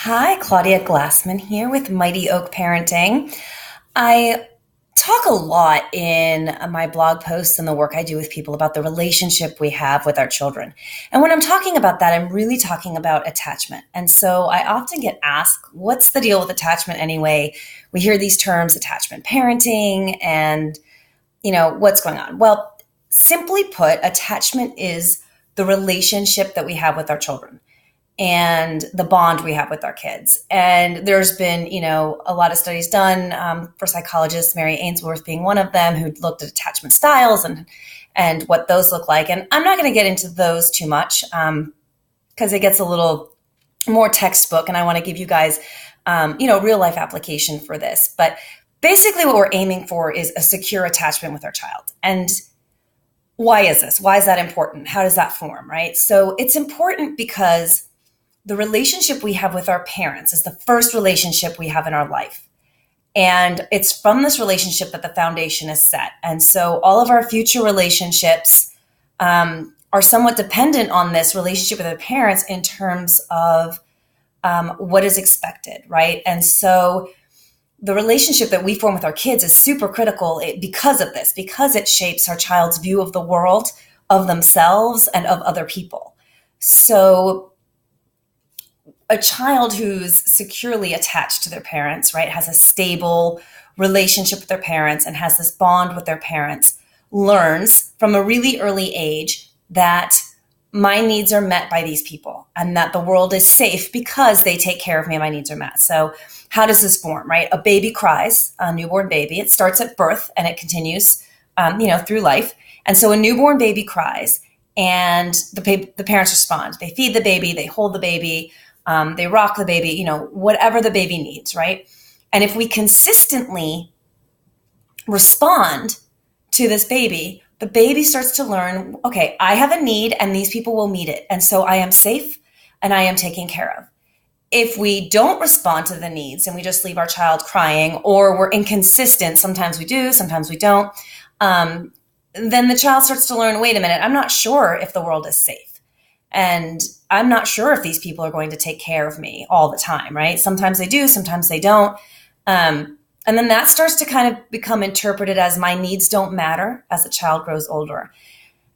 Hi, Claudia Glassman here with Mighty Oak Parenting. I talk a lot in my blog posts and the work I do with people about the relationship we have with our children. And when I'm talking about that, I'm really talking about attachment. And so I often get asked, what's the deal with attachment anyway? We hear these terms, attachment parenting, and what's going on? Well, simply put, attachment is the relationship that we have with our children and the bond we have with our kids. And there's been, a lot of studies done for psychologists, Mary Ainsworth being one of them, who looked at attachment styles and what those look like. And I'm not going to get into those too much because it gets a little more textbook, and I want to give you guys, real life application for this. But basically, what we're aiming for is a secure attachment with our child. And why is this? Why is that important? How does that form, right? So it's important because the relationship we have with our parents is the first relationship we have in our life. And it's from this relationship that the foundation is set. And so all of our future relationships are somewhat dependent on this relationship with our parents in terms of what is expected, right? And so the relationship that we form with our kids is super critical because of this, because it shapes our child's view of the world, of themselves, and of other people. So a child who's securely attached to their parents, right, has a stable relationship with their parents and has this bond with their parents, learns from a really early age that my needs are met by these people and that the world is safe because they take care of me and my needs are met. So how does this form, right? A baby cries, a newborn baby. It starts at birth and it continues, through life. And so a newborn baby cries and the parents respond. They feed the baby, they hold the baby, they rock the baby, whatever the baby needs, right? And if we consistently respond to this baby, the baby starts to learn, okay, I have a need and these people will meet it. And so I am safe and I am taken care of. If we don't respond to the needs and we just leave our child crying, or we're inconsistent, sometimes we do, sometimes we don't, then the child starts to learn, wait a minute, I'm not sure if the world is safe. And I'm not sure if these people are going to take care of me all the time, right? Sometimes they do, sometimes they don't. And then that starts to kind of become interpreted as my needs don't matter as the child grows older.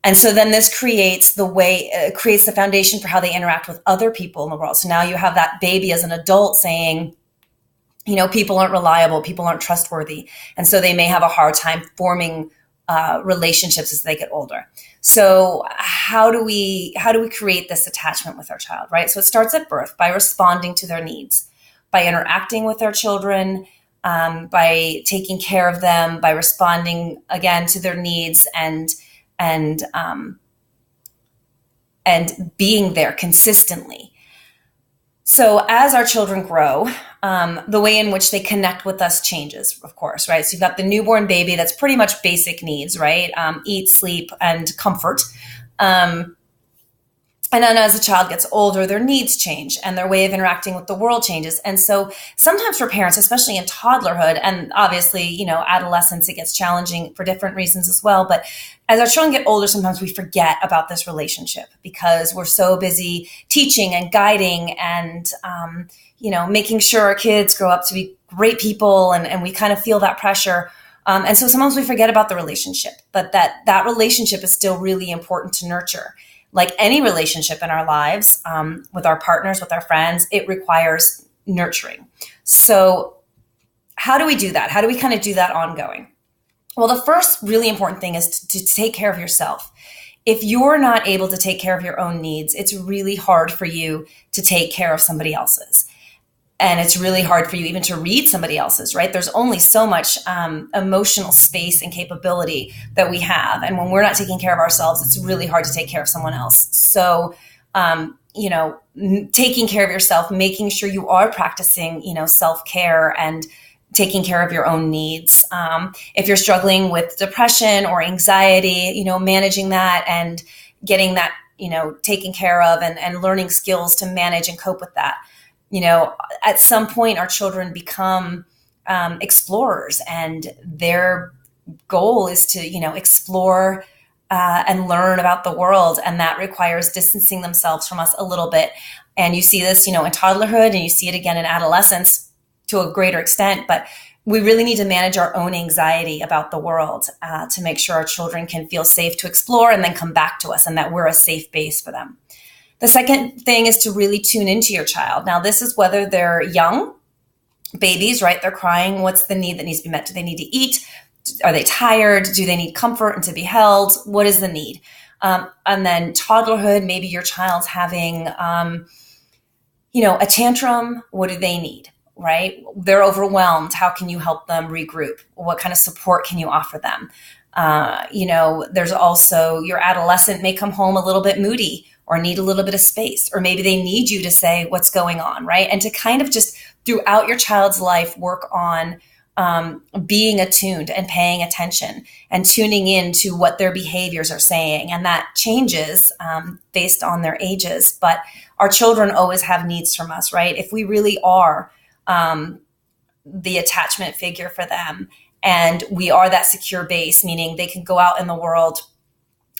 And so then this creates the foundation for how they interact with other people in the world. So now you have that baby as an adult saying, people aren't reliable, people aren't trustworthy. And so they may have a hard time forming relationships as they get older. So how do we create this attachment with our child, right? So it starts at birth by responding to their needs, by interacting with our children, by taking care of them, by responding again to their needs and being there consistently. So as our children grow, the way in which they connect with us changes, of course, right? So you've got the newborn baby, that's pretty much basic needs, right? Eat, sleep, and comfort. And then as the child gets older, their needs change and their way of interacting with the world changes. And so sometimes for parents, especially in toddlerhood, and obviously, adolescence, it gets challenging for different reasons as well. But as our children get older, sometimes we forget about this relationship because we're so busy teaching and guiding and, making sure our kids grow up to be great people. And we kind of feel that pressure. And so sometimes we forget about the relationship, but that relationship is still really important to nurture. Like any relationship in our lives, with our partners, with our friends, it requires nurturing. So how do we do that? How do we kind of do that ongoing? Well, the first really important thing is to take care of yourself. If you're not able to take care of your own needs, it's really hard for you to take care of somebody else's. And it's really hard for you even to read somebody else's, right? There's only so much emotional space and capability that we have. And when we're not taking care of ourselves, it's really hard to take care of someone else. So, taking care of yourself, making sure you are practicing, self-care and taking care of your own needs. If you're struggling with depression or anxiety, managing that and getting that, taken care of and learning skills to manage and cope with that. At some point, our children become explorers, and their goal is to, explore and learn about the world. And that requires distancing themselves from us a little bit. And you see this, in toddlerhood, and you see it again in adolescence to a greater extent. But we really need to manage our own anxiety about the world to make sure our children can feel safe to explore and then come back to us, and that we're a safe base for them. The second thing is to really tune into your child. Now, this is whether they're young babies, right? They're crying. What's the need that needs to be met? Do they need to eat? Are they tired? Do they need comfort and to be held? What is the need? And then toddlerhood, maybe your child's having, a tantrum. What do they need? Right? They're overwhelmed. How can you help them regroup? What kind of support can you offer them? There's also your adolescent may come home a little bit moody or need a little bit of space, or maybe they need you to say what's going on, right? And to kind of just throughout your child's life, work on being attuned and paying attention and tuning in to what their behaviors are saying. And that changes based on their ages. But our children always have needs from us, right? If we really are the attachment figure for them, and we are that secure base, meaning they can go out in the world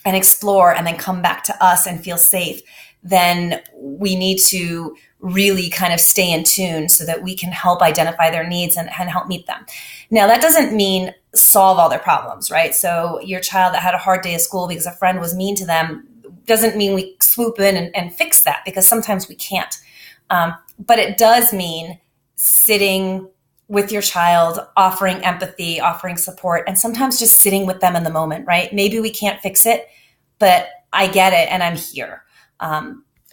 and explore and then come back to us and feel safe, then we need to really kind of stay in tune so that we can help identify their needs and help meet them. Now, that doesn't mean solve all their problems, right? So your child that had a hard day at school because a friend was mean to them doesn't mean we swoop in and fix that, because sometimes we can't. But it does mean sitting with your child, offering empathy, offering support, and sometimes just sitting with them in the moment, right? Maybe we can't fix it, but I get it and I'm here,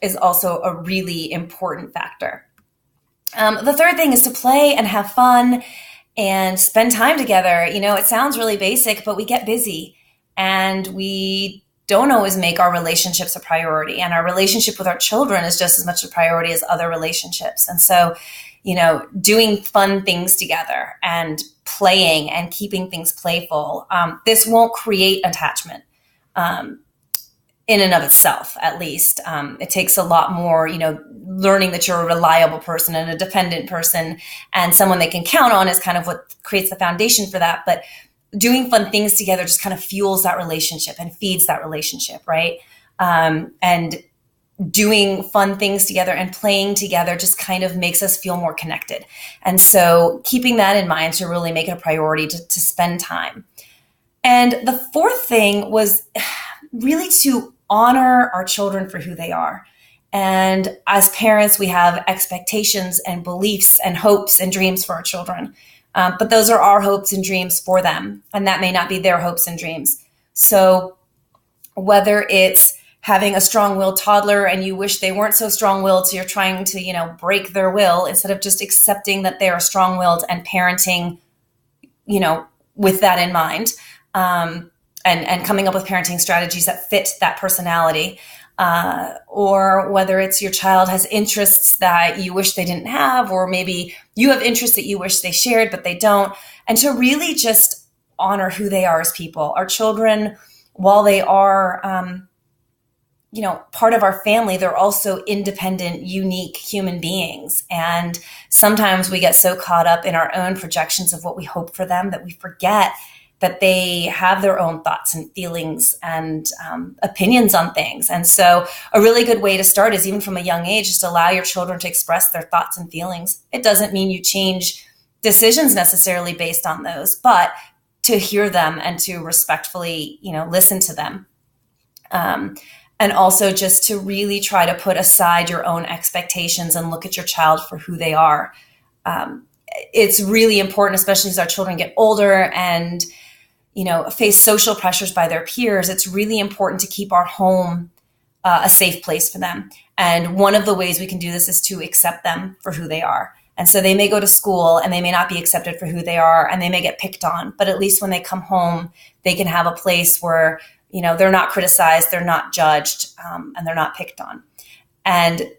is also a really important factor. The third thing is to play and have fun and spend time together. It sounds really basic, but we get busy and we don't always make our relationships a priority. And our relationship with our children is just as much a priority as other relationships. And so, doing fun things together and playing and keeping things playful, this won't create attachment in and of itself, at least. It takes a lot more, learning that you're a reliable person and a dependent person and someone they can count on is kind of what creates the foundation for that. But doing fun things together just kind of fuels that relationship and feeds that relationship, right? And doing fun things together and playing together just kind of makes us feel more connected. And so keeping that in mind to really make it a priority to spend time. And the fourth thing was really to honor our children for who they are. And as parents, we have expectations and beliefs and hopes and dreams for our children. But those are our hopes and dreams for them. And that may not be their hopes and dreams. So whether it's having a strong-willed toddler and you wish they weren't so strong-willed, so you're trying to, break their will instead of just accepting that they are strong-willed and parenting, with that in mind, and coming up with parenting strategies that fit that personality. Or whether it's your child has interests that you wish they didn't have, or maybe you have interests that you wish they shared, but they don't. And to really just honor who they are as people. Our children, while they are, part of our family, they're also independent, unique human beings. And sometimes we get so caught up in our own projections of what we hope for them that we forget that they have their own thoughts and feelings and opinions on things. And so a really good way to start is even from a young age, just allow your children to express their thoughts and feelings. It doesn't mean you change decisions necessarily based on those, but to hear them and to respectfully, listen to them. And also just to really try to put aside your own expectations and look at your child for who they are. It's really important, especially as our children get older and, face social pressures by their peers. It's really important to keep our home a safe place for them. And one of the ways we can do this is to accept them for who they are. And so they may go to school and they may not be accepted for who they are and they may get picked on, but at least when they come home, they can have a place where they're not criticized, they're not judged, and they're not picked on. And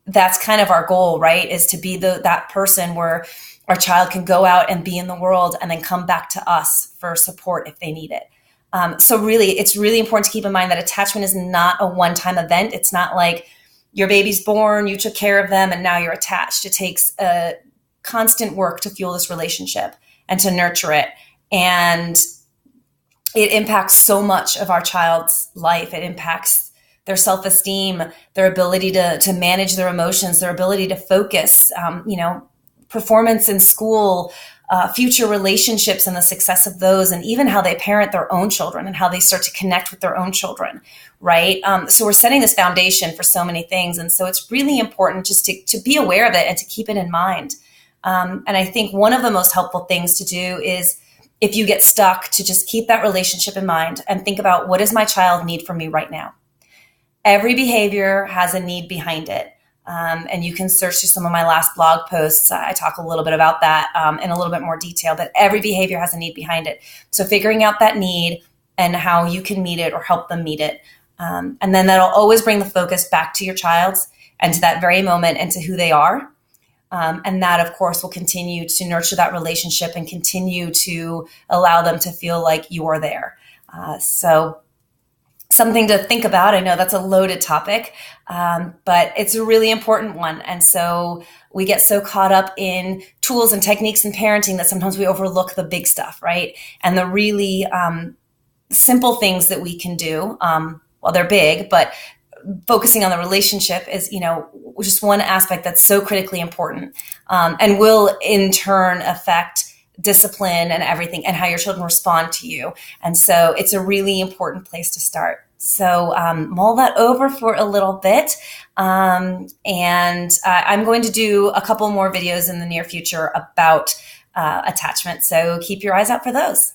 that's kind of our goal, right? Is to be that person where our child can go out and be in the world and then come back to us for support if they need it. So really, it's really important to keep in mind that attachment is not a one-time event. It's not like your baby's born, you took care of them, and now you're attached. It takes a constant work to fuel this relationship and to nurture it. And it impacts so much of our child's life. It impacts their self-esteem, their ability to manage their emotions, their ability to focus, performance in school, future relationships and the success of those, and even how they parent their own children and how they start to connect with their own children, right? So we're setting this foundation for so many things. And so it's really important just to be aware of it and to keep it in mind. And I think one of the most helpful things to do is, if you get stuck, to just keep that relationship in mind and think about, what does my child need from me right now? Every behavior has a need behind it. And you can search through some of my last blog posts. I talk a little bit about that in a little bit more detail, but every behavior has a need behind it. So figuring out that need and how you can meet it or help them meet it. And then that'll always bring the focus back to your child's and to that very moment and to who they are. And that, of course, will continue to nurture that relationship and continue to allow them to feel like you are there. So something to think about. I know that's a loaded topic, but it's a really important one. And so we get so caught up in tools and techniques in parenting that sometimes we overlook the big stuff, right? And the really simple things that we can do. Well, they're big, but focusing on the relationship is, just one aspect that's so critically important, and will in turn affect discipline and everything and how your children respond to you. And so it's a really important place to start. So mull that over for a little bit. And I'm going to do a couple more videos in the near future about attachment. So keep your eyes out for those.